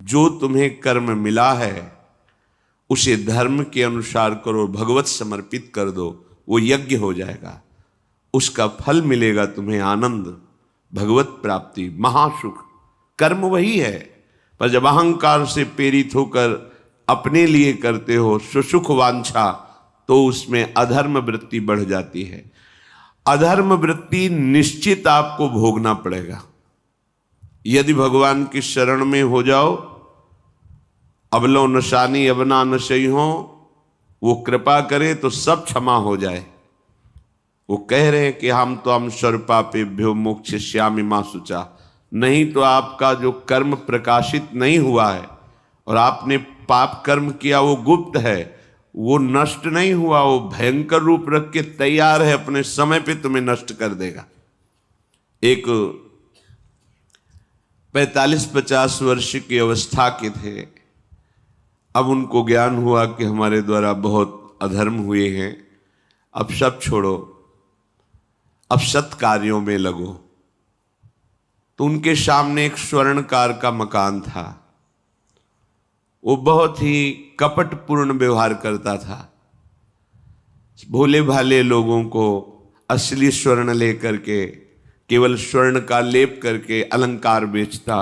जो तुम्हें कर्म मिला है उसे धर्म के अनुसार करो, भगवत समर्पित कर दो, वो यज्ञ हो जाएगा, उसका फल मिलेगा तुम्हें आनंद, भगवत प्राप्ति, महासुख। कर्म वही है, पर जब अहंकार से प्रेरित होकर अपने लिए करते हो सुसुख वांछा, तो उसमें अधर्म वृत्ति बढ़ जाती है। अधर्म वृत्ति निश्चित आपको भोगना पड़ेगा। यदि भगवान की शरण में हो जाओ, अबलो नशानी अबना नशई हो, वो कृपा करे तो सब क्षमा हो जाए। वो कह रहे हैं कि हम तो हम सर्वपापेभ्यो मोक्षयिष्यामि मा शुचा। नहीं तो आपका जो कर्म प्रकाशित नहीं हुआ है और आपने पाप कर्म किया वो गुप्त है, वो नष्ट नहीं हुआ, वो भयंकर रूप रख के तैयार है, अपने समय पे तुम्हें नष्ट कर देगा। एक 45-50 वर्ष की अवस्था के थे, अब उनको ज्ञान हुआ कि हमारे द्वारा बहुत अधर्म हुए हैं, अब सब छोड़ो, अब सत् कार्यों में लगो। तो उनके सामने एक स्वर्णकार का मकान था। वो बहुत ही कपटपूर्ण व्यवहार करता था, भोले भाले लोगों को असली स्वर्ण लेकर के केवल स्वर्ण का लेप करके अलंकार बेचता।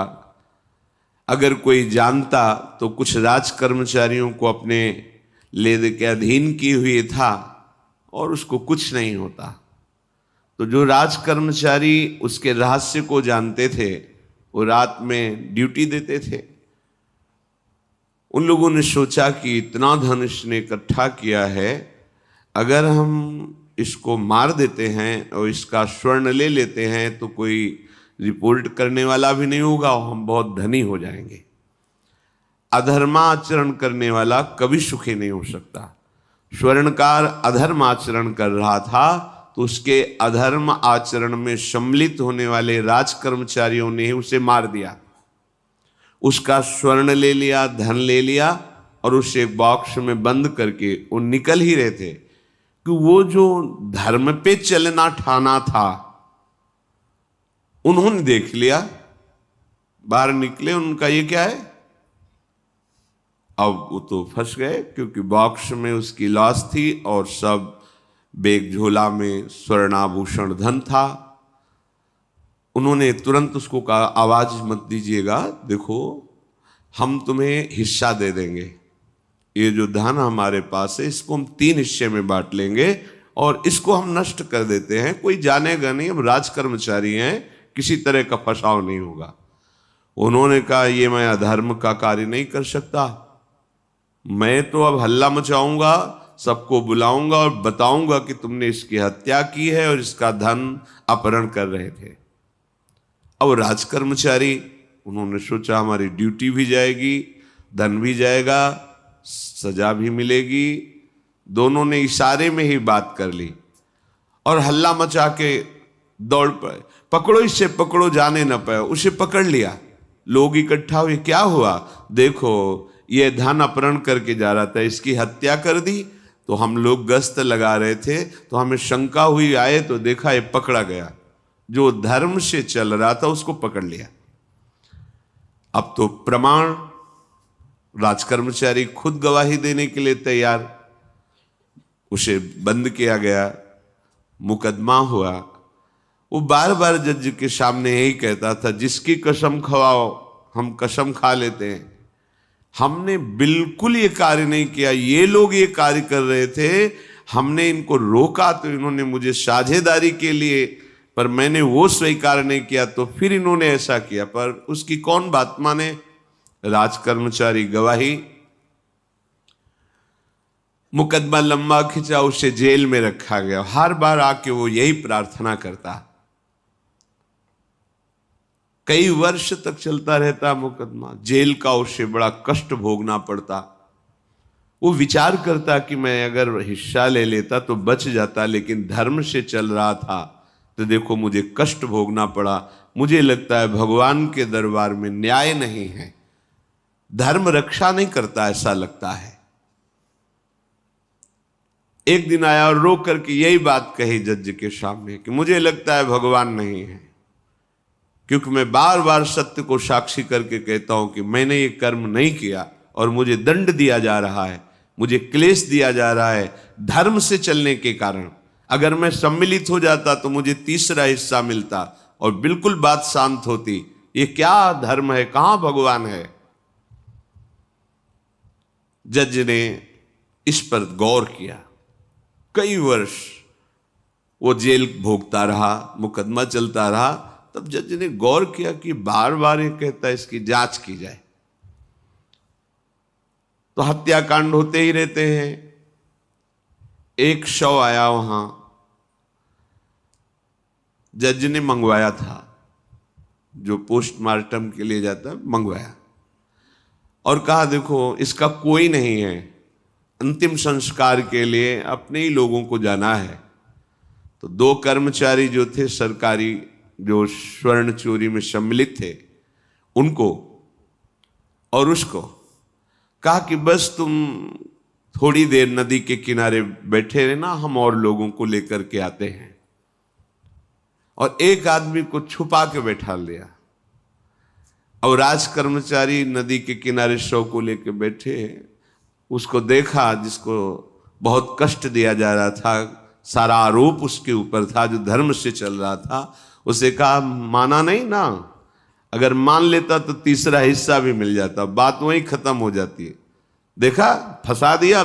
अगर कोई जानता तो कुछ राज कर्मचारियों को अपने ले के अधीन किए हुए था और उसको कुछ नहीं होता। तो जो राज कर्मचारी उसके रहस्य को जानते थे वो रात में ड्यूटी देते थे। उन लोगों ने सोचा कि इतना धन इसने इकट्ठा किया है, अगर हम इसको मार देते हैं और इसका स्वर्ण ले लेते हैं तो कोई रिपोर्ट करने वाला भी नहीं होगा और हम बहुत धनी हो जाएंगे। अधर्माचरण करने वाला कभी सुखी नहीं हो सकता। स्वर्णकार अधर्म आचरण कर रहा था तो उसके अधर्म आचरण में सम्मिलित होने वाले राज कर्मचारियों ने उसे मार दिया, उसका स्वर्ण ले लिया, धन ले लिया और उसे एक बॉक्स में बंद करके वो निकल ही रहे थे कि वो जो धर्म पे चलना ठाना था उन्होंने देख लिया। बाहर निकले, उनका ये क्या है, अब वो तो फंस गए क्योंकि बॉक्स में उसकी लाश थी और सब बैग झोला में स्वर्णाभूषण धन था। उन्होंने तुरंत उसको कहा, आवाज मत दीजिएगा, देखो हम तुम्हें हिस्सा दे देंगे, ये जो धन हमारे पास है इसको हम 3 हिस्से में बांट लेंगे और इसको हम नष्ट कर देते हैं, कोई जानेगा नहीं, हम राज कर्मचारी हैं, किसी तरह का फसाव नहीं होगा। उन्होंने कहा, ये मैं अधर्म का कार्य नहीं कर सकता, मैं तो अब हल्ला मचाऊंगा, सबको बुलाऊंगा और बताऊंगा कि तुमने इसकी हत्या की है और इसका धन अपहरण कर रहे थे। अब राज कर्मचारी, उन्होंने सोचा हमारी ड्यूटी भी जाएगी, धन भी जाएगा, सजा भी मिलेगी। दोनों ने इशारे में ही बात कर ली और हल्ला मचा के दौड़ पाए, पकड़ो इसे, पकड़ो, जाने न पाए। उसे पकड़ लिया, लोग इकट्ठा हुए, क्या हुआ, देखो ये धन अपहरण करके जा रहा था, इसकी हत्या कर दी। तो हम लोग गश्त लगा रहे थे तो हमें शंका हुई, आए तो देखा ये पकड़ा गया, जो धर्म से चल रहा था उसको पकड़ लिया। अब तो प्रमाण, राजकर्मचारी खुद गवाही देने के लिए तैयार, उसे बंद किया गया, मुकदमा हुआ। वो बार बार जज के सामने यही कहता था, जिसकी कसम खवाओ हम कसम खा लेते हैं, हमने बिल्कुल ये कार्य नहीं किया, ये लोग ये कार्य कर रहे थे, हमने इनको रोका तो इन्होंने मुझे साझेदारी के लिए, पर मैंने वो स्वीकार नहीं किया तो फिर इन्होंने ऐसा किया। पर उसकी कौन बात माने, राज कर्मचारी गवाही। मुकदमा लंबा खिंचा, उसे जेल में रखा गया। हर बार आके वो यही प्रार्थना करता, कई वर्ष तक चलता रहता मुकदमा, जेल का उसे बड़ा कष्ट भोगना पड़ता। वो विचार करता कि मैं अगर हिस्सा ले लेता तो बच जाता, लेकिन धर्म से चल रहा था तो देखो मुझे कष्ट भोगना पड़ा। मुझे लगता है भगवान के दरबार में न्याय नहीं है, धर्म रक्षा नहीं करता, ऐसा लगता है। एक दिन आया और रो करके यही बात कही जज के सामने कि मुझे लगता है भगवान नहीं है। क्योंकि मैं बार बार सत्य को साक्षी करके कहता हूं कि मैंने ये कर्म नहीं किया और मुझे दंड दिया जा रहा है, मुझे क्लेश दिया जा रहा है धर्म से चलने के कारण। अगर मैं सम्मिलित हो जाता तो मुझे तीसरा हिस्सा मिलता और बिल्कुल बात शांत होती। ये क्या धर्म है, कहां भगवान है? जज ने इस पर गौर किया। कई वर्ष वो जेल भोगता रहा, मुकदमा चलता रहा। तब जज ने गौर किया कि बार बार ये कहता है इसकी जांच की जाए, तो हत्याकांड होते ही रहते हैं। एक शव आया वहां, जज ने मंगवाया था, जो पोस्टमार्टम के लिए जाता है, मंगवाया और कहा देखो इसका कोई नहीं है, अंतिम संस्कार के लिए अपने ही लोगों को जाना है। तो 2 कर्मचारी जो थे सरकारी, जो स्वर्ण चोरी में सम्मिलित थे, उनको और उसको कहा कि बस तुम थोड़ी देर नदी के किनारे बैठे रहना, हम और लोगों को लेकर के आते हैं। और एक आदमी को छुपा के बैठा लिया और राज कर्मचारी नदी के किनारे शव को लेकर बैठे। उसको देखा जिसको बहुत कष्ट दिया जा रहा था, सारा आरोप उसके ऊपर था, जो धर्म से चल रहा था। उसे कहा माना नहीं ना, अगर मान लेता तो तीसरा हिस्सा भी मिल जाता, बात वहीं खत्म हो जाती है। देखा, फंसा दिया,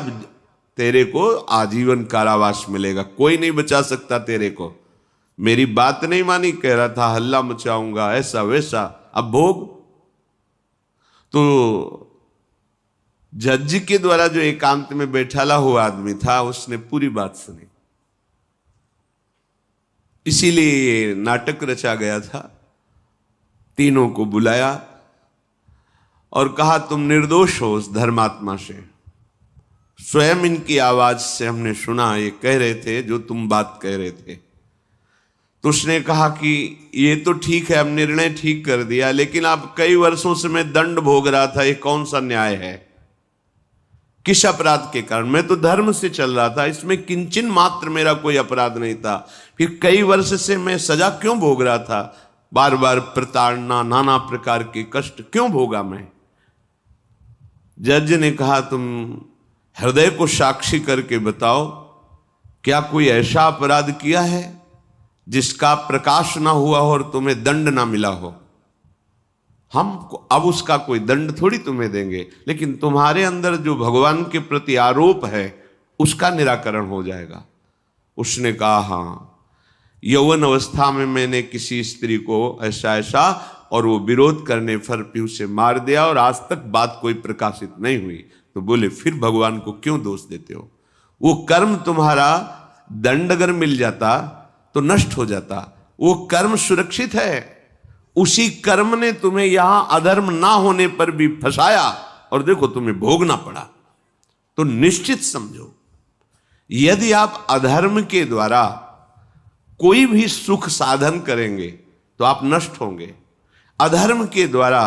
तेरे को आजीवन कारावास मिलेगा, कोई नहीं बचा सकता तेरे को। मेरी बात नहीं मानी, कह रहा था हल्ला मचाऊंगा, ऐसा वैसा, अब भोग। तो जज के द्वारा जो एकांत में बैठाला हुआ आदमी था, उसने पूरी बात सुनी। इसीलिए ये नाटक रचा गया था। तीनों को बुलाया और कहा तुम निर्दोष हो उस धर्मात्मा से। स्वयं इनकी आवाज से हमने सुना, ये कह रहे थे जो तुम बात कह रहे थे। तो उसने कहा कि ये तो ठीक है, अब निर्णय ठीक कर दिया, लेकिन अब कई वर्षों से मैं दंड भोग रहा था, ये कौन सा न्याय है? किस अपराध के कारण? मैं तो धर्म से चल रहा था, इसमें किंचन मात्र मेरा कोई अपराध नहीं था। फिर कई वर्ष से मैं सजा क्यों भोग रहा था? बार बार प्रताड़ना, नाना प्रकार के कष्ट क्यों भोगा मैं? जज ने कहा तुम हृदय को साक्षी करके बताओ, क्या कोई ऐसा अपराध किया है जिसका प्रकाश ना हुआ हो और तुम्हें दंड ना मिला हो? हम अब उसका कोई दंड थोड़ी तुम्हें देंगे, लेकिन तुम्हारे अंदर जो भगवान के प्रति आरोप है उसका निराकरण हो जाएगा। उसने कहा हाँ, यौवन अवस्था में मैंने किसी स्त्री को ऐसा ऐसा, और वो विरोध करने पर भी उसे मार दिया और आज तक बात कोई प्रकाशित नहीं हुई। तो बोले फिर भगवान को क्यों दोष देते हो? वो कर्म तुम्हारा दंड अगर मिल जाता तो नष्ट हो जाता, वो कर्म सुरक्षित है। उसी कर्म ने तुम्हें यहां अधर्म ना होने पर भी फंसाया और देखो तुम्हें भोगना पड़ा। तो निश्चित समझो, यदि आप अधर्म के द्वारा कोई भी सुख साधन करेंगे तो आप नष्ट होंगे। अधर्म के द्वारा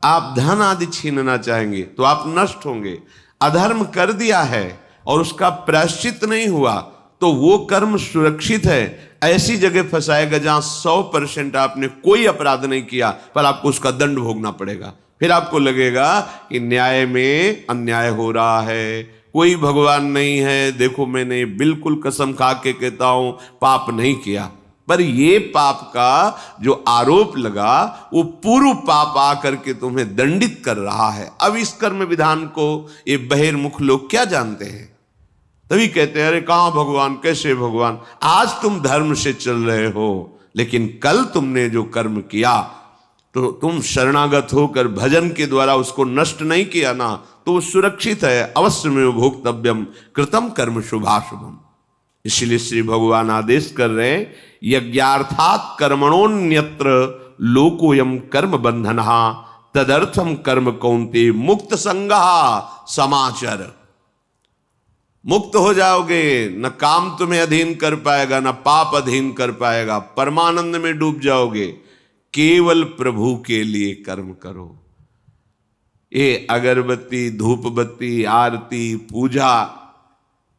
आप धन आदि छीनना चाहेंगे तो आप नष्ट होंगे। अधर्म कर दिया है और उसका प्रायश्चित नहीं हुआ तो वो कर्म सुरक्षित है। ऐसी जगह फंसाएगा जहां 100% आपने कोई अपराध नहीं किया पर आपको उसका दंड भोगना पड़ेगा। फिर आपको लगेगा कि न्याय में अन्याय हो रहा है, कोई भगवान नहीं है। देखो मैंने बिल्कुल कसम खा के कहता हूं पाप नहीं किया, पर ये पाप का जो आरोप लगा वो पूर्व पाप आकर के तुम्हें दंडित कर रहा है। अब इस कर्म विधान को ये बहिर्मुख लोग क्या जानते हैं? तभी कहते हैं अरे कहां भगवान, कैसे भगवान? आज तुम धर्म से चल रहे हो, लेकिन कल तुमने जो कर्म किया तो तुम शरणागत होकर भजन के द्वारा उसको नष्ट नहीं किया ना, तो वो सुरक्षित है। अवश्य में भोक्तव्यम कृतम कर्म शुभाशुभम। इसलिए श्री भगवान आदेश कर रहे हैं यज्ञार्थात कर्मणोन्यत्र लोकोयम कर्म बंधनहा तदर्थम कर्म कौन्ते मुक्त संगहा समाचर। मुक्त हो जाओगे, न काम तुम्हें अधीन कर पाएगा, न पाप अधीन कर पाएगा, परमानंद में डूब जाओगे। केवल प्रभु के लिए कर्म करो। ये अगरबत्ती, धूप बत्ती, आरती, पूजा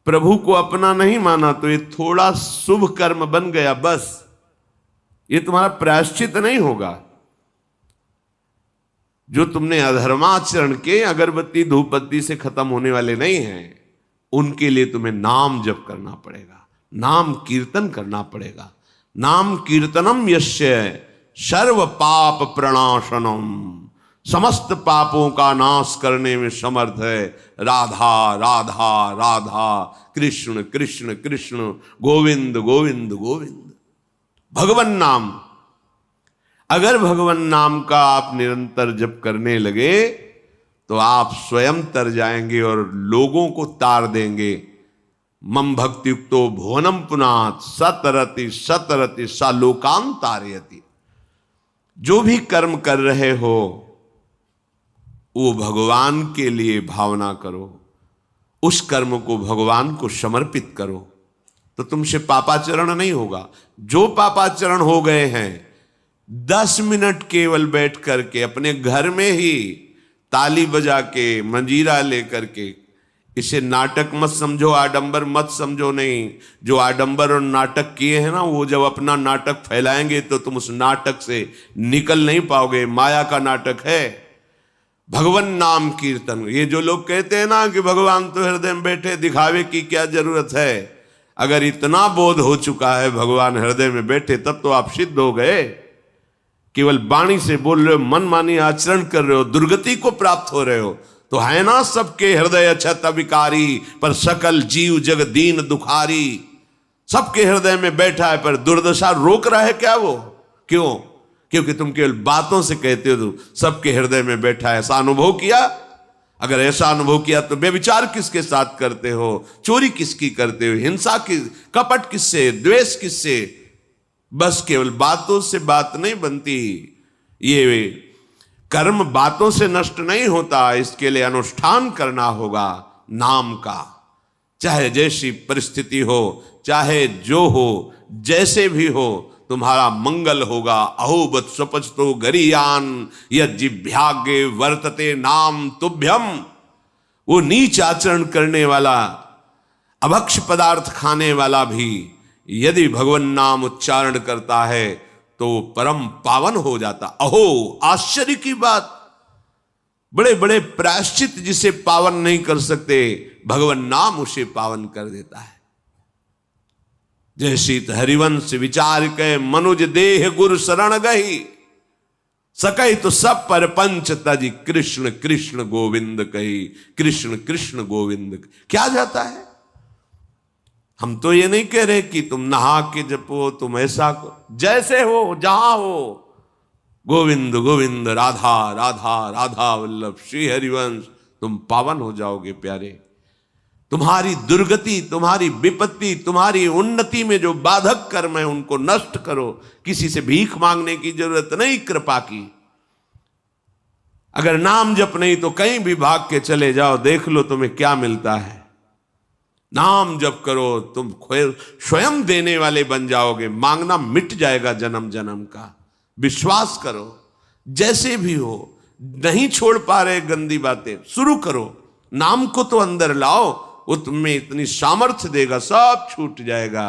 प्रभु को अपना नहीं माना तो ये थोड़ा शुभ कर्म बन गया, बस ये तुम्हारा प्रायश्चित नहीं होगा। जो तुमने अधर्माचरण के अगरबत्ती धूपबत्ती से खत्म होने वाले नहीं हैं, उनके लिए तुम्हें नाम जप करना पड़ेगा, नाम कीर्तन करना पड़ेगा। नाम कीर्तनम यस्य सर्व पाप प्रणाशनम, समस्त पापों का नाश करने में समर्थ है। राधा राधा राधा, कृष्ण कृष्ण कृष्ण, गोविंद गोविंद गोविंद। भगवन नाम, अगर भगवन नाम का आप निरंतर जप करने लगे तो आप स्वयं तर जाएंगे और लोगों को तार देंगे। मम भक्तियुक्तो भुवनम पुनात् सतरति सतरति सा लोकान तारयति। जो भी कर्म कर रहे हो वो भगवान के लिए भावना करो, उस कर्म को भगवान को समर्पित करो, तो तुमसे पापाचरण नहीं होगा। जो पापाचरण हो गए हैं 10 मिनट केवल बैठ करके अपने घर में ही ताली बजा के मंजीरा लेकर के, इसे नाटक मत समझो, आडंबर मत समझो। नहीं, जो आडंबर और नाटक किए हैं ना, वो जब अपना नाटक फैलाएंगे तो तुम उस नाटक से निकल नहीं पाओगे। माया का नाटक है। भगवान नाम कीर्तन, ये जो लोग कहते हैं ना कि भगवान तो हृदय में बैठे, दिखावे की क्या जरूरत है। अगर इतना बोध हो चुका है भगवान हृदय में बैठे, तब तो आप सिद्ध हो गए। केवल वाणी से बोल रहे हो, मन मानी आचरण कर रहे हो, दुर्गति को प्राप्त हो रहे हो, तो है ना सबके हृदय अछत विकारी, पर सकल जीव जग दीन दुखारी। सबके हृदय में बैठा है, पर दुर्दशा रोक रहा है क्या वो? क्यों? क्योंकि तुम केवल बातों से कहते हो सबके हृदय में बैठा है। ऐसा अनुभव किया? अगर ऐसा अनुभव किया तो व्यभिचार किसके साथ करते हो, चोरी किसकी करते हो, हिंसा की, कपट किससे, द्वेष किससे? बस केवल बातों से बात नहीं बनती। ये कर्म बातों से नष्ट नहीं होता, इसके लिए अनुष्ठान करना होगा नाम का। चाहे जैसी परिस्थिति हो, चाहे जो हो, जैसे भी हो, तुम्हारा मंगल होगा। अहोबत स्वपचतो गरीयान यज्जिभ्यागे वर्तते नाम तुभ्यम। वो नीच आचरण करने वाला, अभक्ष पदार्थ खाने वाला भी यदि भगवान नाम उच्चारण करता है तो परम पावन हो जाता। अहो, आश्चर्य की बात! बड़े बड़े प्रायश्चित जिसे पावन नहीं कर सकते, भगवान नाम उसे पावन कर देता है। जय शीत हरिवंश विचार के मनुज देह गुरु शरण गही, सकई तो सब पर पंच तज कृष्ण कृष्ण गोविंद कही। कृष्ण कृष्ण गोविंद क्या जाता है? हम तो ये नहीं कह रहे कि तुम नहा के जपो, तुम ऐसा जैसे हो, जहां हो, गोविंद गोविंद, राधा राधा राधा वल्लभ श्री हरिवंश, तुम पावन हो जाओगे प्यारे। तुम्हारी दुर्गति, तुम्हारी विपत्ति, तुम्हारी उन्नति में जो बाधक कर्म है उनको नष्ट करो। किसी से भीख मांगने की जरूरत नहीं, कृपा की। अगर नाम जप नहीं तो कहीं भी भाग के चले जाओ, देख लो तुम्हें क्या मिलता है। नाम जप करो, तुम स्वयं देने वाले बन जाओगे। मांगना मिट जाएगा जन्म जन्म का। विश्वास करो, जैसे भी हो। नहीं छोड़ पा रहे गंदी बातें, शुरू करो। नाम को तो अंदर लाओ, वो तुम्हें इतनी सामर्थ्य देगा, सब छूट जाएगा,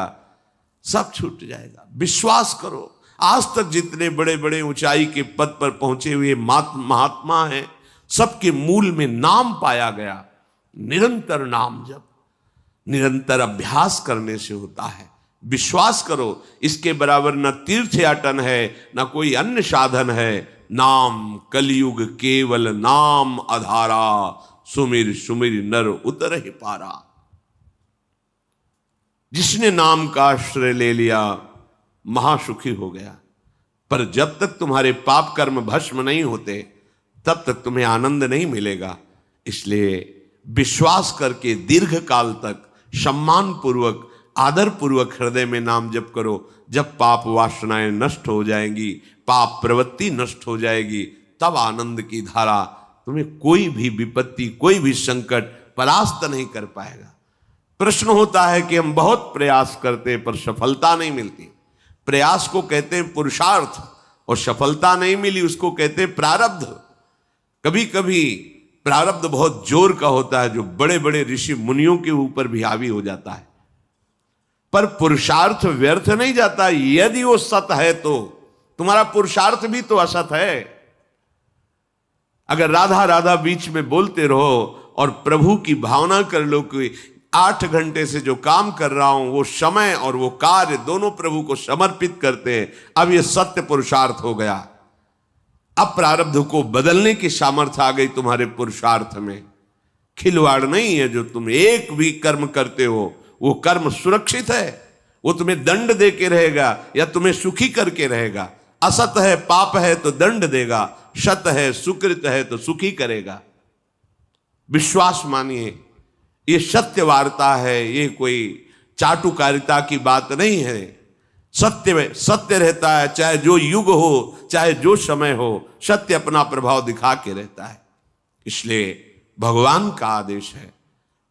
सब छूट जाएगा। विश्वास करो। आज तक जितने बड़े बड़े ऊंचाई के पद पर पहुंचे हुए महात्मा हैं, सबके मूल में नाम पाया गया। निरंतर नाम जप, निरंतर अभ्यास करने से होता है। विश्वास करो, इसके बराबर न तीर्थयाटन है, न कोई अन्य साधन है। नाम कलयुग केवल नाम आधारा, सुमिर सुमिर नर उतर ही पारा। जिसने नाम का आश्रय ले लिया महासुखी हो गया। पर जब तक तुम्हारे पाप कर्म भस्म नहीं होते, तब तक तुम्हें आनंद नहीं मिलेगा। इसलिए विश्वास करके दीर्घ काल तक सम्मान पूर्वक, आदर पूर्वक हृदय में नाम जप करो। जब पाप वासनाएं नष्ट हो जाएंगी, पाप प्रवृत्ति नष्ट हो जाएगी, तब आनंद की धारा, तुम्हें कोई भी विपत्ति, कोई भी संकट परास्त नहीं कर पाएगा। प्रश्न होता है कि हम बहुत प्रयास करते पर सफलता नहीं मिलती। प्रयास को कहते हैं पुरुषार्थ, और सफलता नहीं मिली उसको कहते हैं प्रारब्ध। कभी कभी प्रारब्ध बहुत जोर का होता है, जो बड़े बड़े ऋषि मुनियों के ऊपर भी हावी हो जाता है। पर पुरुषार्थ व्यर्थ नहीं जाता। यदि वो सत है तो, तुम्हारा पुरुषार्थ भी तो असत है। अगर राधा राधा बीच में बोलते रहो और प्रभु की भावना कर लो कि 8 घंटे से जो काम कर रहा हूं वो समय और वो कार्य दोनों प्रभु को समर्पित करते हैं, अब ये सत्य पुरुषार्थ हो गया। अब प्रारब्ध को बदलने की सामर्थ्य आ गई तुम्हारे पुरुषार्थ में। खिलवाड़ नहीं है जो तुम एक भी कर्म करते हो, वो कर्म सुरक्षित है, वो तुम्हें दंड दे के रहेगा या तुम्हें सुखी करके रहेगा। असत है पाप है तो दंड देगा, सत है सुकृत है तो सुखी करेगा। विश्वास मानिए, ये सत्य वार्ता है, ये कोई चाटुकारिता की बात नहीं है। सत्य में सत्य रहता है, चाहे जो युग हो चाहे जो समय हो, सत्य अपना प्रभाव दिखा के रहता है। इसलिए भगवान का आदेश है,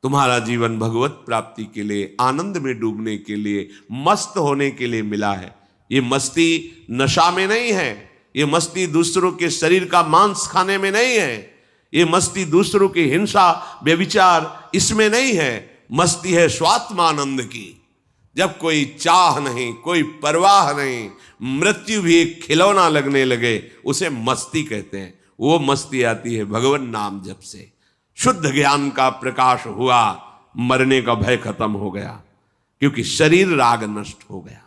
तुम्हारा जीवन भगवत प्राप्ति के लिए, आनंद में डूबने के लिए, मस्त होने के लिए मिला है। ये मस्ती नशा में नहीं है, ये मस्ती दूसरों के शरीर का मांस खाने में नहीं है, ये मस्ती दूसरों की हिंसा व्यभिचार इसमें नहीं है। मस्ती है स्वात्मानंद की। जब कोई चाह नहीं, कोई परवाह नहीं, मृत्यु भी एक खिलौना लगने लगे, उसे मस्ती कहते हैं। वो मस्ती आती है भगवान नाम जप से। शुद्ध ज्ञान का प्रकाश हुआ, मरने का भय खत्म हो गया, क्योंकि शरीर राग नष्ट हो गया।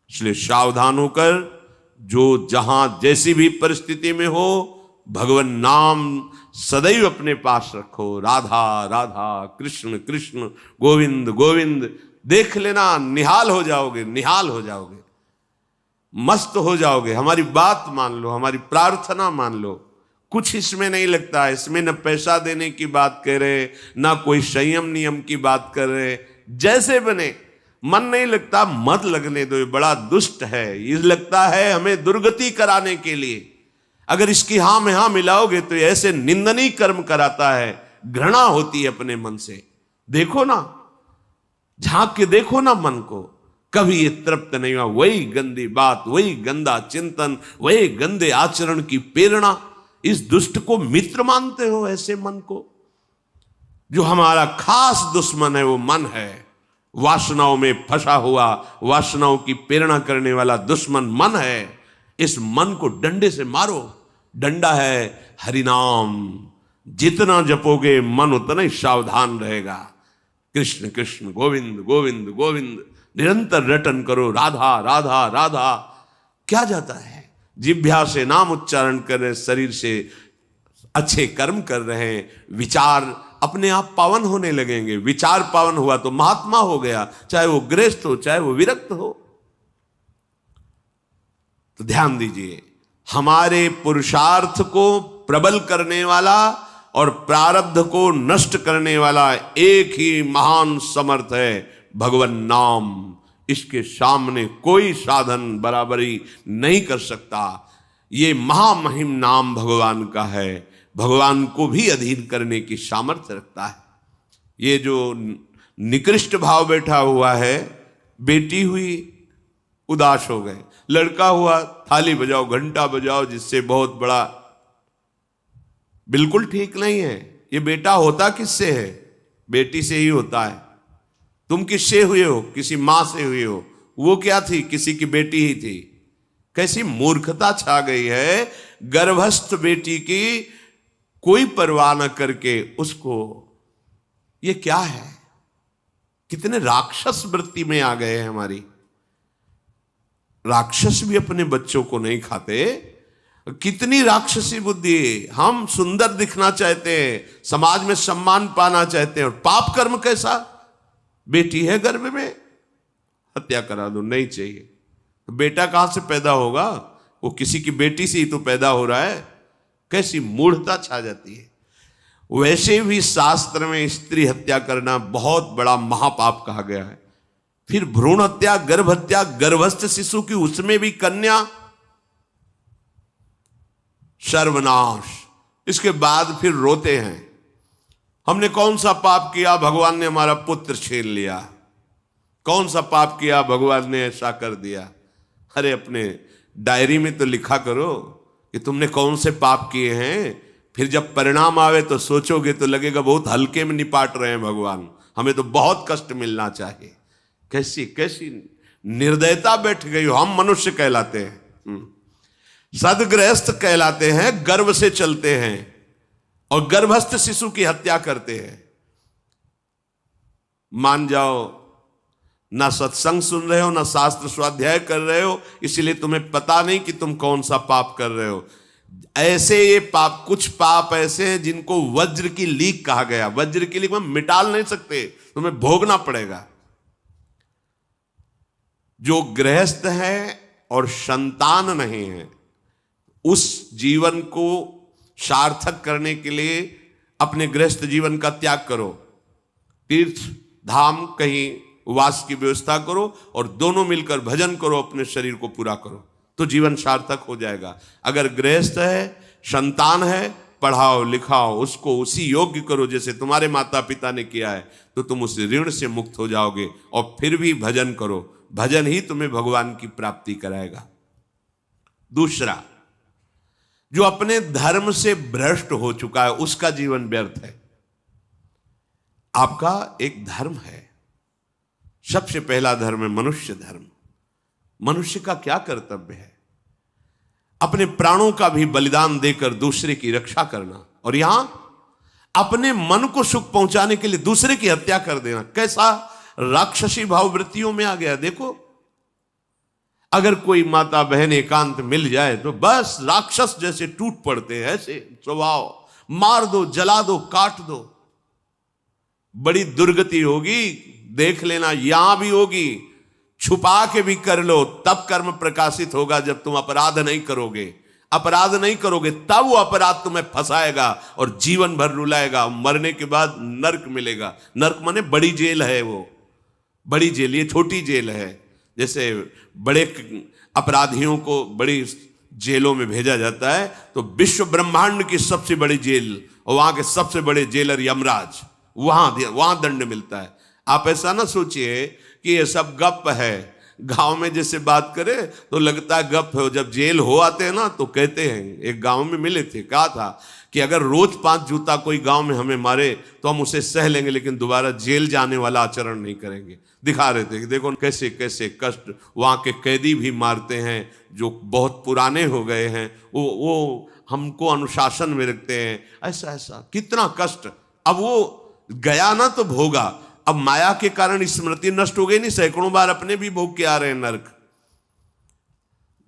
इसलिए सावधान होकर जो जहां जैसी भी परिस्थिति में हो, भगवान नाम सदैव अपने पास रखो। राधा राधा कृष्ण कृष्ण गोविंद गोविंद, देख लेना, निहाल हो जाओगे, निहाल हो जाओगे, मस्त हो जाओगे। हमारी बात मान लो, हमारी प्रार्थना मान लो, कुछ इसमें नहीं लगता है। इसमें न पैसा देने की बात कर रहे, ना कोई संयम नियम की बात कर रहे। जैसे बने, मन नहीं लगता मत लगने दो, ये बड़ा दुष्ट है, ये लगता है हमें दुर्गति कराने के लिए। अगर इसकी हाँ में हाँ मिलाओगे तो ऐसे निंदनीय कर्म कराता है, घृणा होती है अपने मन से। देखो ना, झांक के देखो ना मन को, कभी ये तृप्त नहीं हुआ। वही गंदी बात, वही गंदा चिंतन, वही गंदे आचरण की प्रेरणा। इस दुष्ट को मित्र मानते हो, ऐसे मन को? जो हमारा खास दुश्मन है वो मन है, वासनाओं में फंसा हुआ, वासनाओं की प्रेरणा करने वाला दुश्मन मन है। इस मन को डंडे से मारो। डंडा है हरिनाम, जितना जपोगे मन उतना ही सावधान रहेगा। कृष्ण कृष्ण गोविंद गोविंद गोविंद निरंतर रटन करो। राधा राधा राधा। क्या जाता है? जिह्वा से नाम उच्चारण कर रहे, शरीर से अच्छे कर्म कर रहे हैं, विचार अपने आप पावन होने लगेंगे। विचार पावन हुआ तो महात्मा हो गया, चाहे वो गृहस्थ हो चाहे वो विरक्त हो। तो ध्यान दीजिए, हमारे पुरुषार्थ को प्रबल करने वाला और प्रारब्ध को नष्ट करने वाला एक ही महान समर्थ है, भगवान नाम। इसके सामने कोई साधन बराबरी नहीं कर सकता। ये महामहिम नाम भगवान का है, भगवान को भी अधीन करने की सामर्थ्य रखता है। ये जो निकृष्ट भाव बैठा हुआ है, बेटी हुई उदास हो गए, लड़का हुआ थाली बजाओ घंटा बजाओ, जिससे बहुत बड़ा, बिल्कुल ठीक नहीं है। ये बेटा होता किससे है? बेटी से ही होता है। तुम किससे हुए हो? किसी मां से हुए हो। वो क्या थी? किसी की बेटी ही थी। कैसी मूर्खता छा गई है, गर्भस्थ बेटी की कोई परवाह न करके उसको, ये क्या है? कितने राक्षस वृत्ति में आ गए हैं हमारी। राक्षस भी अपने बच्चों को नहीं खाते। कितनी राक्षसी बुद्धि। हम सुंदर दिखना चाहते हैं, समाज में सम्मान पाना चाहते हैं, और पाप कर्म कैसा? बेटी है गर्भ में, हत्या करा दो, नहीं चाहिए। तो बेटा कहां से पैदा होगा? वो किसी की बेटी से ही तो पैदा हो रहा है। कैसी मूढ़ता छा जाती है। वैसे भी शास्त्र में स्त्री हत्या करना बहुत बड़ा महापाप कहा गया है। फिर भ्रूण हत्या, गर्भ हत्या, गर्भस्थ शिशु की, उसमें भी कन्या, सर्वनाश। इसके बाद फिर रोते हैं, हमने कौन सा पाप किया, भगवान ने हमारा पुत्र छीन लिया। कौन सा पाप किया, भगवान ने ऐसा कर दिया। अरे अपने डायरी में तो लिखा करो कि तुमने कौन से पाप किए हैं। फिर जब परिणाम आवे तो सोचोगे तो लगेगा बहुत हल्के में निपाट रहे हैं भगवान, हमें तो बहुत कष्ट मिलना चाहिए। कैसी कैसी निर्दयता बैठ गई हो। हम मनुष्य कहलाते हैं, सदगृहस्थ कहलाते हैं, गर्व से चलते हैं। और गर्भस्थ शिशु की हत्या करते हैं। मान जाओ, ना सत्संग सुन रहे हो, ना शास्त्र स्वाध्याय कर रहे हो, इसलिए तुम्हें पता नहीं कि तुम कौन सा पाप कर रहे हो। ऐसे ये पाप, कुछ पाप ऐसे हैं जिनको वज्र की लीक कहा गया। वज्र की लीक में मिटाल नहीं सकते, तुम्हें भोगना पड़ेगा। जो गृहस्थ है और संतान नहीं है, उस जीवन को सार्थक करने के लिए अपने गृहस्थ जीवन का त्याग करो, तीर्थ धाम कहीं वास की व्यवस्था करो और दोनों मिलकर भजन करो, अपने शरीर को पूरा करो, तो जीवन सार्थक हो जाएगा। अगर गृहस्थ है, संतान है, पढ़ाओ लिखाओ, उसको उसी योग्य करो जैसे तुम्हारे माता पिता ने किया है, तो तुम उस ऋण से मुक्त हो जाओगे। और फिर भी भजन करो, भजन ही तुम्हें भगवान की प्राप्ति कराएगा। दूसरा, जो अपने धर्म से भ्रष्ट हो चुका है, उसका जीवन व्यर्थ है। आपका एक धर्म है, सबसे पहला धर्म है मनुष्य धर्म। मनुष्य का क्या कर्तव्य है? अपने प्राणों का भी बलिदान देकर दूसरे की रक्षा करना, और यहां अपने मन को सुख पहुंचाने के लिए दूसरे की हत्या कर देना। कैसा राक्षसी भाववृत्तियों में आ गया। देखो, अगर कोई माता बहन एकांत मिल जाए तो बस राक्षस जैसे टूट पड़ते हैं, ऐसे स्वभाव, मार दो, जला दो, काट दो। बड़ी दुर्गति होगी, देख लेना, यहां भी होगी। छुपा के भी कर लो, तब कर्म प्रकाशित होगा। जब तुम अपराध नहीं करोगे, अपराध नहीं करोगे, तब वो अपराध तुम्हें फंसाएगा और जीवन भर रुलाएगा। मरने के बाद नर्क मिलेगा। नर्क माने बड़ी जेल है, वो बड़ी जेल, ये छोटी जेल है। जैसे बड़े अपराधियों को बड़ी जेलों में भेजा जाता है, तो विश्व ब्रह्मांड की सबसे बड़ी जेल और वहां के सबसे बड़े जेलर यमराज, वहां दंड मिलता है। आप ऐसा ना सोचिए कि ये सब गप है। गांव में जैसे बात करे तो लगता है गप है, जब जेल हो आते हैं ना तो कहते हैं। एक गांव में मिले थे, कहा था कि अगर रोज 5 जूता कोई गांव में हमें मारे तो हम उसे सह लेंगे, लेकिन दोबारा जेल जाने वाला आचरण नहीं करेंगे। दिखा रहे थे कि देखो कैसे कैसे कष्ट वहां के कैदी भी मारते हैं जो बहुत पुराने हो गए हैं, वो हमको अनुशासन में रखते हैं। ऐसा ऐसा कितना कष्ट। अब वो गया ना तो भोगा, अब माया के कारण स्मृति नष्ट हो गई नहीं, सैकड़ों बार अपने भी भोग के आ रहे हैं नरक।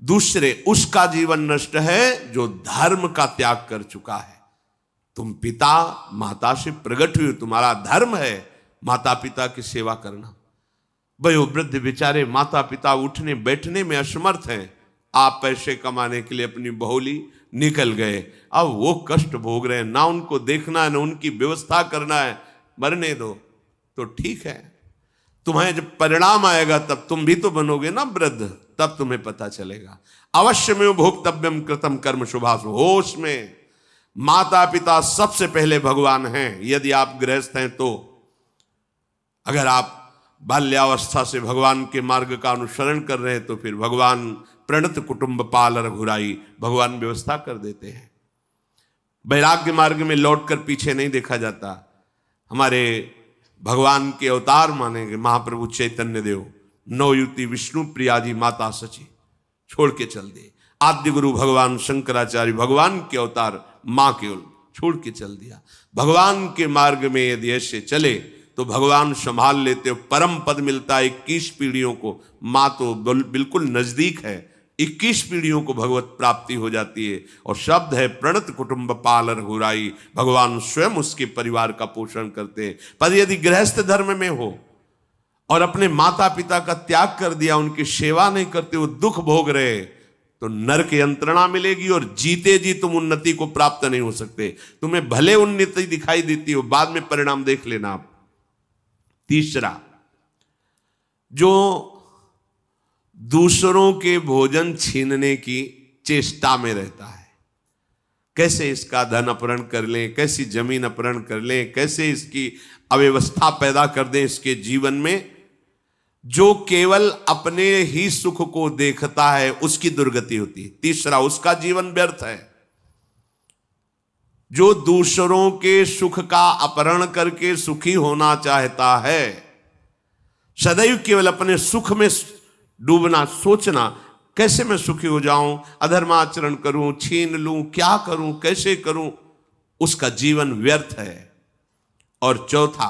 दूसरे, उसका जीवन नष्ट है जो धर्म का त्याग कर चुका है। तुम पिता माता से प्रकट हुए, तुम्हारा धर्म है माता पिता की सेवा करना। वयोवृद्ध बेचारे माता पिता उठने बैठने में असमर्थ हैं, आप पैसे कमाने के लिए अपनी बहुली निकल गए, अब वो कष्ट भोग रहे हैं। ना उनको देखना है, ना उनकी व्यवस्था करना है, मरने दो तो ठीक है। तुम्हें जब परिणाम आएगा तब तुम भी तो बनोगे ना वृद्ध, तब तुम्हें पता चलेगा। अवश्य में भोक्तव्यम कृतम कर्म शुभाशु। होश में, माता पिता सबसे पहले भगवान हैं यदि आप गृहस्थ हैं तो। अगर आप बाल्यावस्था से भगवान के मार्ग का अनुसरण कर रहे हैं तो फिर भगवान प्रणत कुटुंब पाल रघुराई, भगवान व्यवस्था कर देते हैं। वैराग्य मार्ग में लौटकर पीछे नहीं देखा जाता। हमारे भगवान के अवतार मानेंगे महाप्रभु चैतन्य देव, नवयुति विष्णु प्रिया जी माता सची छोड़ के चल दिए। आद्य गुरु भगवान शंकराचार्य भगवान के अवतार मां केवल छोड़ के चल दिया। भगवान के मार्ग में यदि ऐसे चले तो भगवान संभाल लेते हो। परम पद मिलता है 21 पीढ़ियों को। मां तो बिल्कुल नजदीक है, 21 पीढ़ियों को भगवत प्राप्ति हो जाती है। और शब्द है प्रणत कुटुंब पाल रघुराई, भगवान स्वयं उसके परिवार का पोषण करते हैं। पर यदि गृहस्थ धर्म में हो और अपने माता पिता का त्याग कर दिया, उनकी सेवा नहीं करते, वो दुख भोग रहे, तो नरक यंत्रणा मिलेगी और जीते जी तुम उन्नति को प्राप्त नहीं हो सकते। तुम्हें भले उन्नति दिखाई देती हो, बाद में परिणाम देख लेना आप। तीसरा, जो दूसरों के भोजन छीनने की चेष्टा में रहता है, कैसे इसका धन अपहरण कर लें, कैसी जमीन अपहरण कर लें, कैसे इसकी अव्यवस्था पैदा कर दें इसके जीवन में, जो केवल अपने ही सुख को देखता है उसकी दुर्गति होती है। तीसरा, उसका जीवन व्यर्थ है। जो दूसरों के सुख का अपहरण करके सुखी होना चाहता है, सदैव केवल अपने सुख में डूबना, सोचना कैसे मैं सुखी हो जाऊं, अधर्माचरण करूं, छीन लूं, क्या करूं, कैसे करूं, उसका जीवन व्यर्थ है। और चौथा,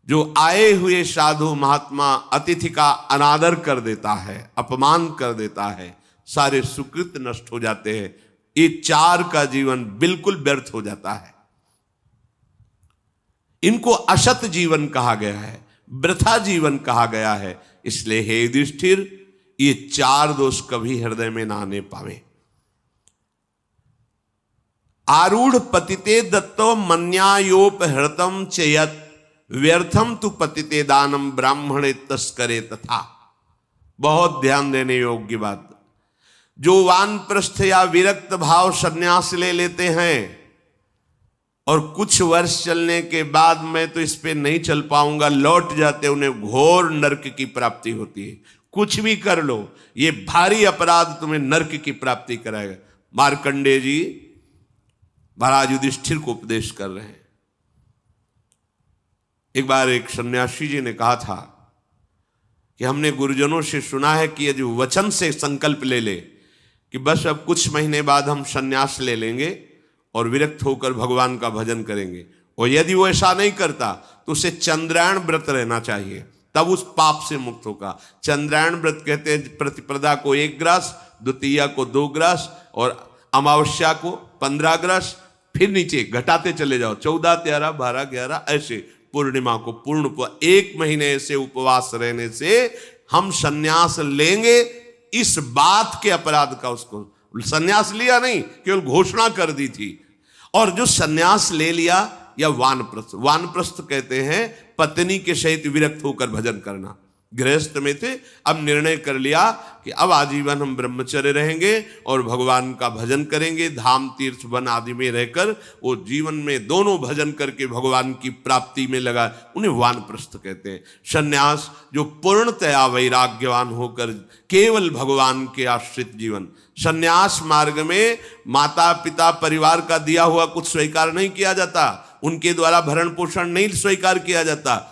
जो आए हुए साधु महात्मा अतिथि का अनादर कर देता है, अपमान कर देता है, सारे सुकृत नष्ट हो जाते हैं। ये चार का जीवन बिल्कुल व्यर्थ हो जाता है। इनको असत जीवन कहा गया है, वृथा जीवन कहा गया है। इसलिए हे युधिष्ठिर, ये चार दोष कभी हृदय में ना आने पावे। आरूढ़ पतिते दत्तो मन्यायोपहृतम चयत व्यर्थम तु पतिते दानम ब्राह्मणे तस्करे तथा। बहुत ध्यान देने योग्य बात। जो वानप्रस्थ या विरक्त भाव संन्यास ले लेते हैं और कुछ वर्ष चलने के बाद मैं तो इस पे नहीं चल पाऊंगा लौट जाते, उन्हें घोर नरक की प्राप्ति होती है। कुछ भी कर लो, ये भारी अपराध तुम्हें नरक की प्राप्ति कराएगा। मार्कंडेय जी महाराज युधिष्ठिर को उपदेश कर रहे हैं। एक बार एक सन्यासी जी ने कहा था कि हमने गुरुजनों से सुना है कि यदि वचन से संकल्प ले ले कि बस अब कुछ महीने बाद हम सन्यास ले लेंगे और विरक्त होकर भगवान का भजन करेंगे, और यदि वो ऐसा नहीं करता तो उसे चंद्रायण व्रत रहना चाहिए, तब उस पाप से मुक्त होगा। चंद्रायण व्रत कहते हैं प्रतिपदा को 1 ग्रास, द्वितीया को 2 ग्रास और अमावस्या को 15 ग्रास, फिर नीचे घटाते चले जाओ 14, 13, 12, 11 ऐसे पूर्णिमा को पूर्ण 1 महीने से उपवास रहने से हम सन्यास लेंगे। इस बात के अपराध का उसको सन्यास लिया नहीं, केवल घोषणा कर दी थी। और जो सन्यास ले लिया या वानप्रस्थ, वानप्रस्थ कहते हैं पत्नी के सहित विरक्त होकर भजन करना। गृहस्थ में थे, अब निर्णय कर लिया कि अब आजीवन हम ब्रह्मचर्य रहेंगे और भगवान का भजन करेंगे, धाम तीर्थ वन आदि में रहकर वो जीवन में दोनों भजन करके भगवान की प्राप्ति में लगा, उन्हें वानप्रस्थ कहते हैं। सन्यास जो पूर्णतया वैराग्यवान होकर केवल भगवान के आश्रित जीवन। सन्यास मार्ग में माता पिता परिवार का दिया हुआ कुछ स्वीकार नहीं किया जाता, उनके द्वारा भरण पोषण नहीं स्वीकार किया जाता।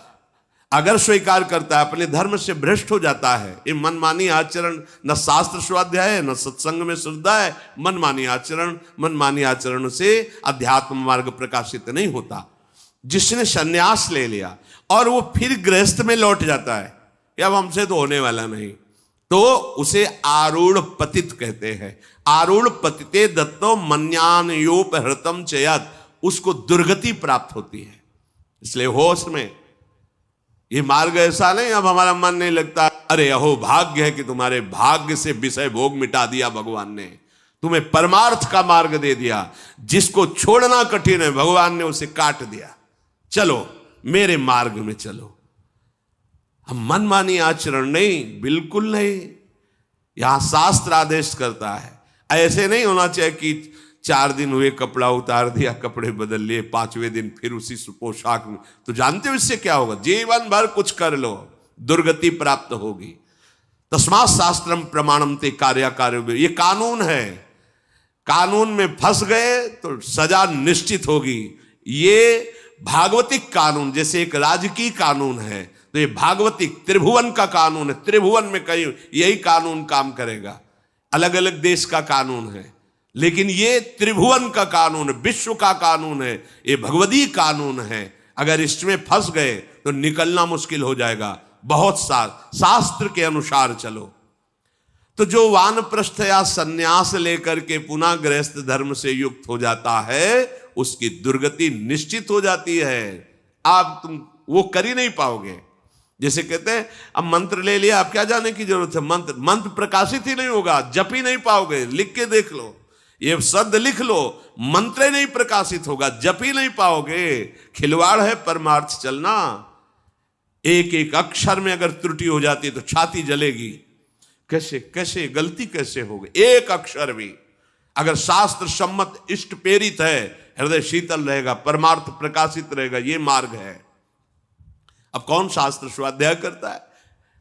अगर स्वीकार करता है अपने धर्म से भ्रष्ट हो जाता है। ये मनमानी आचरण, न शास्त्र स्वाध्याय है न सत्संग में श्रद्धा है। मनमानी आचरण से अध्यात्म मार्ग प्रकाशित नहीं होता। जिसने सन्यास ले लिया और वो फिर गृहस्थ में लौट जाता है कि अब हमसे तो होने वाला नहीं, तो उसे आरूढ़ पतित कहते हैं। आरूढ़ पतिते दत्तो मन्यानयोपहृतम चयत, उसको दुर्गति प्राप्त होती है। इसलिए होश में ये मार्ग ऐसा नहीं अब हमारा मन नहीं लगता, अरे अहो भाग्य है कि तुम्हारे भाग्य से विषय भोग मिटा दिया भगवान ने, तुम्हें परमार्थ का मार्ग दे दिया। जिसको छोड़ना कठिन है भगवान ने उसे काट दिया, चलो मेरे मार्ग में चलो। हम मनमानी आचरण नहीं, बिल्कुल नहीं। यहां शास्त्र आदेश करता है। ऐसे नहीं होना चाहिए कि 4 दिन हुए कपड़ा उतार दिया, कपड़े बदल लिए, 5वें दिन फिर उसी पोशाक में। तो जानते हो इससे क्या होगा? जीवन भर कुछ कर लो, दुर्गति प्राप्त होगी। तस्मात् शास्त्रम प्रमाणम ते कार्य, ये कानून है। कानून में फंस गए तो सजा निश्चित होगी। ये भागवतिक कानून जैसे एक राजकीय कानून है, तो ये भागवतिक त्रिभुवन का कानून है। त्रिभुवन में कहीं यही कानून काम करेगा। अलग अलग देश का कानून है, लेकिन ये त्रिभुवन का कानून है, विश्व का कानून है, ये भगवदीय कानून है। अगर इसमें फंस गए तो निकलना मुश्किल हो जाएगा। बहुत शास्त्र के अनुसार चलो। तो जो वानप्रस्थ या सन्यास लेकर के पुनः गृहस्थ धर्म से युक्त हो जाता है, उसकी दुर्गति निश्चित हो जाती है। आप तुम वो कर ही नहीं पाओगे। जैसे कहते हैं अब मंत्र ले लिया, अब क्या जाने की जरूरत है। मंत्र प्रकाशित ही नहीं होगा, जप ही नहीं पाओगे। लिख के देख लो, ये शब्द लिख लो, मंत्र नहीं प्रकाशित होगा, जप ही नहीं पाओगे। खिलवाड़ है परमार्थ चलना। एक एक अक्षर में अगर त्रुटि हो जाती है तो छाती जलेगी। कैसे गलती कैसे होगी? एक अक्षर भी अगर शास्त्र सम्मत इष्ट प्रेरित है, हृदय शीतल रहेगा, परमार्थ प्रकाशित रहेगा। ये मार्ग है। अब कौन शास्त्र स्वाध्याय करता है?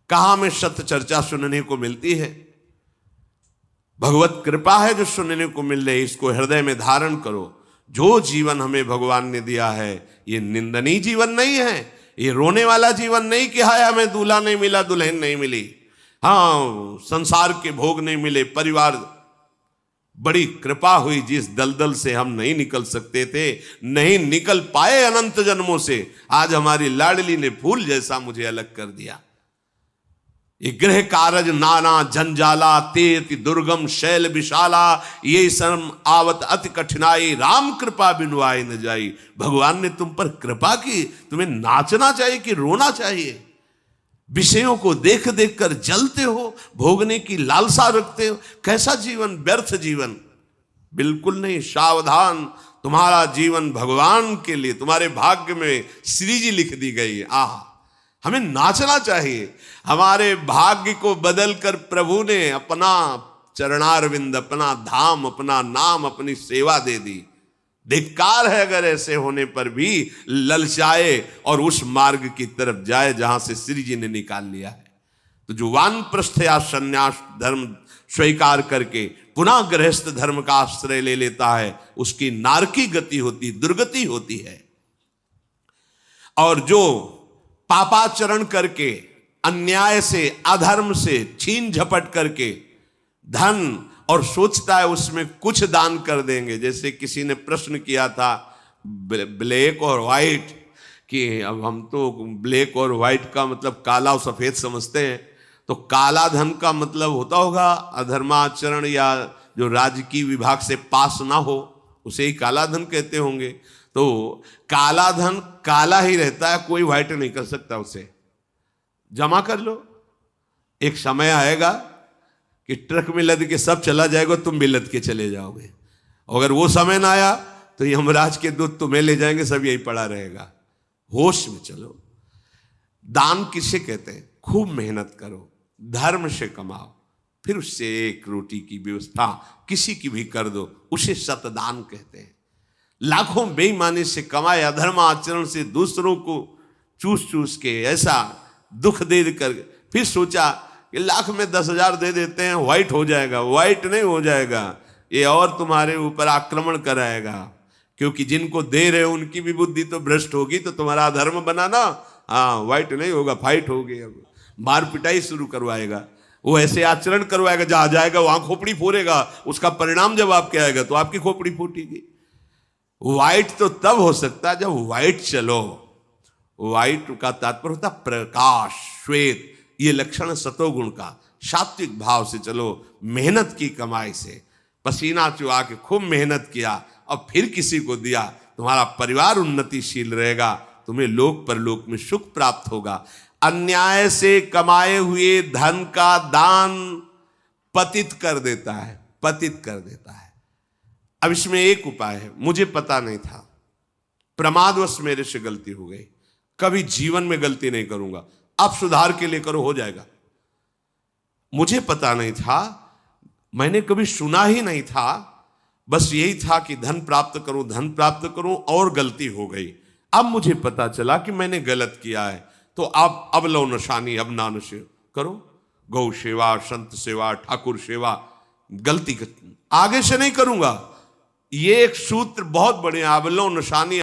कहां में सत्य चर्चा सुनने को मिलती है? भगवत कृपा है जो सुनने को मिल रही, इसको हृदय में धारण करो। जो जीवन हमें भगवान ने दिया है ये निंदनीय जीवन नहीं है, ये रोने वाला जीवन नहीं कि हाय हमें दूल्हा नहीं मिला, दुल्हन नहीं मिली, हाँ संसार के भोग नहीं मिले, परिवार बड़ी कृपा हुई, जिस दलदल से हम नहीं निकल सकते थे, नहीं निकल पाए अनंत जन्मों से, आज हमारी लाडली ने फूल जैसा मुझे अलग कर दिया। ये गृह कारज नाना जंजाला, तेति दुर्गम शैल विशाला, ये शर्म आवत अति कठिनाई, राम कृपा बिनु आए न जाई। भगवान ने तुम पर कृपा की, तुम्हें नाचना चाहिए कि रोना चाहिए? विषयों को देख देख कर जलते हो, भोगने की लालसा रखते हो, कैसा जीवन, व्यर्थ जीवन। बिल्कुल नहीं, सावधान, तुम्हारा जीवन भगवान के लिए, तुम्हारे भाग्य में श्री जी लिख दी गई है। आह, हमें नाचना चाहिए। हमारे भाग्य को बदल कर प्रभु ने अपना चरणारविंद, अपना धाम, अपना नाम, अपनी सेवा दे दी। धिक्कार है अगर ऐसे होने पर भी ललचाए और उस मार्ग की तरफ जाए जहां से श्री जी ने निकाल लिया है। तो जो वानप्रस्थ या संन्यास धर्म स्वीकार करके पुनः गृहस्थ धर्म का आश्रय ले लेता है, उसकी नारकी गति होती, दुर्गति होती है। और जो पापाचरण करके, अन्याय से, अधर्म से छीन झपट करके धन, और सोचता है उसमें कुछ दान कर देंगे। जैसे किसी ने प्रश्न किया था ब्लैक और व्हाइट, कि अब हम तो ब्लैक और व्हाइट का मतलब काला और सफेद समझते हैं, तो काला धन का मतलब होता होगा अधर्माचरण या जो राजकीय विभाग से पास ना हो, उसे ही काला धन कहते होंगे। तो काला धन काला ही रहता है, कोई व्हाइट नहीं कर सकता उसे। जमा कर लो, एक समय आएगा कि ट्रक में लद के सब चला जाएगा, तुम भी लद के चले जाओगे। अगर वो समय ना आया तो यमराज के दूत तुम्हें ले जाएंगे, सब यही पड़ा रहेगा। होश में चलो। दान किसे कहते हैं? खूब मेहनत करो, धर्म से कमाओ, फिर उससे एक रोटी की व्यवस्था किसी की भी कर दो, उसे सतदान कहते हैं। लाखों बेईमानी से कमाए, अधर्म आचरण से दूसरों को चूस चूस के ऐसा दुख दे कर फिर सोचा कि लाख में 10,000 दे देते हैं, व्हाइट हो जाएगा। व्हाइट नहीं हो जाएगा, ये और तुम्हारे ऊपर आक्रमण कराएगा, क्योंकि जिनको दे रहे हो उनकी भी बुद्धि तो भ्रष्ट होगी, तो तुम्हारा अधर्म बनाना, हाँ, व्हाइट नहीं होगा, फाइट होगी। अब मार पिटाई शुरू करवाएगा, वो ऐसे आचरण करवाएगा, जहां जाएगा वहां खोपड़ी फोड़ेगा, उसका परिणाम जब आपके आएगा तो आपकी खोपड़ी फूटेगी। व्हाइट तो तब हो सकता है जब व्हाइट चलो। व्हाइट का तात्पर्य होता प्रकाश, श्वेत, ये लक्षण सतोगुण का। सात्विक भाव से चलो, मेहनत की कमाई से, पसीना चुहा के खूब मेहनत किया और फिर किसी को दिया, तुम्हारा परिवार उन्नतिशील रहेगा, तुम्हें लोक परलोक में सुख प्राप्त होगा। अन्याय से कमाए हुए धन का दान पतित कर देता है, पतित कर देता है। अब इसमें एक उपाय है, मुझे पता नहीं था, प्रमादवश मेरे से गलती हो गई, कभी जीवन में गलती नहीं करूंगा, अब सुधार के लिए करो, हो जाएगा। मुझे पता नहीं था, मैंने कभी सुना ही नहीं था, बस यही था कि धन प्राप्त करूं, धन प्राप्त करूं, और गलती हो गई। अब मुझे पता चला कि मैंने गलत किया है, तो अब लो नशानी, अब नानश करो, गौ सेवा, संत सेवा, ठाकुर सेवा, गलती आगे से नहीं करूंगा। ये एक सूत्र बहुत बढ़िया, अब लो नशानी